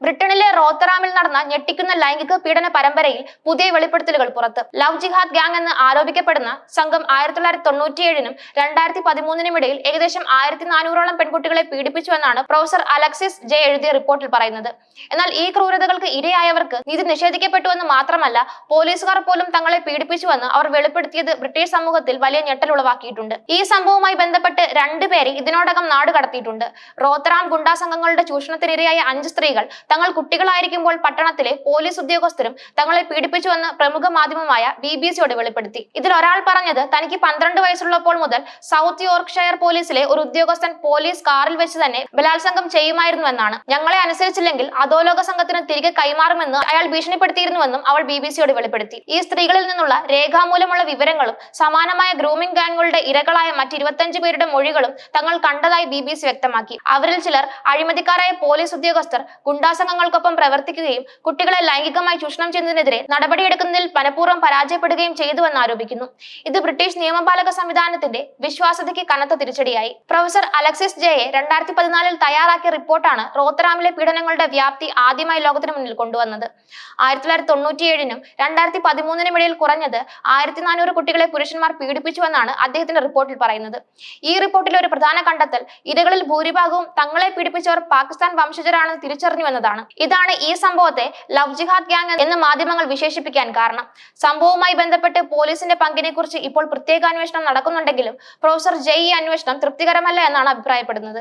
ബ്രിട്ടനിലെ റോത്തറാമിൽ നടന്ന ഞെട്ടിക്കുന്ന ലൈംഗിക പീഡന പരമ്പരയിൽ പുതിയ വെളിപ്പെടുത്തലുകൾ പുറത്ത്. ലവ് ജിഹാദ് ഗ്യാങ് എന്ന് ആരോപിക്കപ്പെടുന്ന സംഘം 1997-നും 2013-നും ഇടയിൽ ഏകദേശം 1400ഓളം പെൺകുട്ടികളെ പീഡിപ്പിച്ചുവെന്നാണ് പ്രൊഫസർ അലക്സിസ് ജെ എഴുതിയ റിപ്പോർട്ടിൽ പറയുന്നത്. എന്നാൽ ഈ ക്രൂരതകൾക്ക് ഇരയായവർക്ക് നീതി നിഷേധിക്കപ്പെട്ടുവെന്ന് മാത്രമല്ല, പോലീസുകാർ പോലും തങ്ങളെ പീഡിപ്പിച്ചുവെന്ന് അവർ വെളിപ്പെടുത്തിയത് ബ്രിട്ടീഷ് സമൂഹത്തിൽ വലിയ ഞെട്ടലുളവാക്കിയിട്ടുണ്ട്. ഈ സംഭവവുമായി ബന്ധപ്പെട്ട് 2 പേരെ ഇതിനോടകം നാടുകടത്തിയിട്ടുണ്ട്. റോത്തറാം ഗുണ്ടാ സംഘങ്ങളുടെ ചൂഷണത്തിനിരയായ 5 സ്ത്രീകൾ തങ്ങൾ കുട്ടികളായിരിക്കുമ്പോൾ പട്ടണത്തിലെ പോലീസ് ഉദ്യോഗസ്ഥരും തങ്ങളെ പീഡിപ്പിച്ചുവെന്ന് പ്രമുഖ മാധ്യമമായ BBC-യോട് വെളിപ്പെടുത്തി. ഇതിൽ ഒരാൾ പറഞ്ഞത് തനിക്ക് 12 വയസ്സുള്ളപ്പോൾ മുതൽ സൗത്ത് യോർക്ക്ഷയർ പോലീസിലെ ഒരു ഉദ്യോഗസ്ഥൻ പോലീസ് കാറിൽ വെച്ച് തന്നെ ബലാത്സംഗം ചെയ്യുമായിരുന്നുവെന്നാണ്. ഞങ്ങളെ അനുസരിച്ചില്ലെങ്കിൽ അധോലോക സംഘത്തിന് തിരികെ കൈമാറുമെന്ന് അയാൾ ഭീഷണിപ്പെടുത്തിയിരുന്നുവെന്നും അവൾ BBC-യോട് വെളിപ്പെടുത്തി. ഈ സ്ത്രീകളിൽ നിന്നുള്ള രേഖാമൂലമുള്ള വിവരങ്ങളും സമാനമായ ഗ്രൂമിംഗ് ഗാങ്ങുകളുടെ ഇരകളായ മറ്റ് 25 പേരുടെ മൊഴികളും തങ്ങൾ കണ്ടതായി BBC വ്യക്തമാക്കി. അവരിൽ ചിലർ അഴിമതിക്കാരായ പോലീസ് ഉദ്യോഗസ്ഥർ ഗുണ്ടാസംഘങ്ങൾക്കൊപ്പം പ്രവർത്തിക്കുകയും കുട്ടികളെ ലൈംഗികമായി ചൂഷണം ചെയ്യുന്നതിനെതിരെ നടപടിയെടുക്കുന്നതിൽ മനഃപൂർവ്വം പരാജയപ്പെടുകയും ചെയ്തുവെന്ന് ആരോപിക്കുന്നു. ഇത് ബ്രിട്ടീഷ് നിയമപാലക സംവിധാനത്തിന്റെ വിശ്വാസ്യതയ്ക്ക് കനത്ത തിരിച്ചടിയായി. പ്രൊഫസർ അലക്സിസ് ജെയെ 2014-ൽ തയ്യാറാക്കിയ റിപ്പോർട്ടാണ് റോത്തറാമിലെ പീഡനങ്ങളുടെ വ്യാപ്തി ആദ്യമായി ലോകത്തിന് മുന്നിൽ കൊണ്ടുവന്നത്. 1997-നും 2013-നും ഇടയിൽ കുറഞ്ഞത് 1400 കുട്ടികളെ പുരുഷന്മാർ പീഡിപ്പിച്ചുവെന്നാണ് അദ്ദേഹത്തിന്റെ റിപ്പോർട്ടിൽ പറയുന്നത്. ഈ റിപ്പോർട്ടിലെ ഒരു പ്രധാന കണ്ടെത്തൽ ഇരകളിൽ ഭൂരിഭാഗവും തങ്ങളെ പീഡിപ്പിച്ചവർ പാകിസ്ഥാൻ വംശജരാണെന്ന് തിരിച്ചറിഞ്ഞുവെന്നതാണ്. ഇതാണ് ഈ സംഭവത്തെ ലവ് ജിഹാദ് ഗ്യാങ് എന്ന് മാധ്യമങ്ങൾ വിശേഷിപ്പിക്കാൻ കാരണം. സംഭവവുമായി ബന്ധപ്പെട്ട് പോലീസിന്റെ പങ്കിനെ കുറിച്ച് ഇപ്പോൾ പ്രത്യേക അന്വേഷണം നടക്കുന്നുണ്ടെങ്കിലും പ്രൊഫസർ ജെ ഈ അന്വേഷണം തൃപ്തികരമല്ല എന്നാണ് അഭിപ്രായപ്പെടുന്നത്.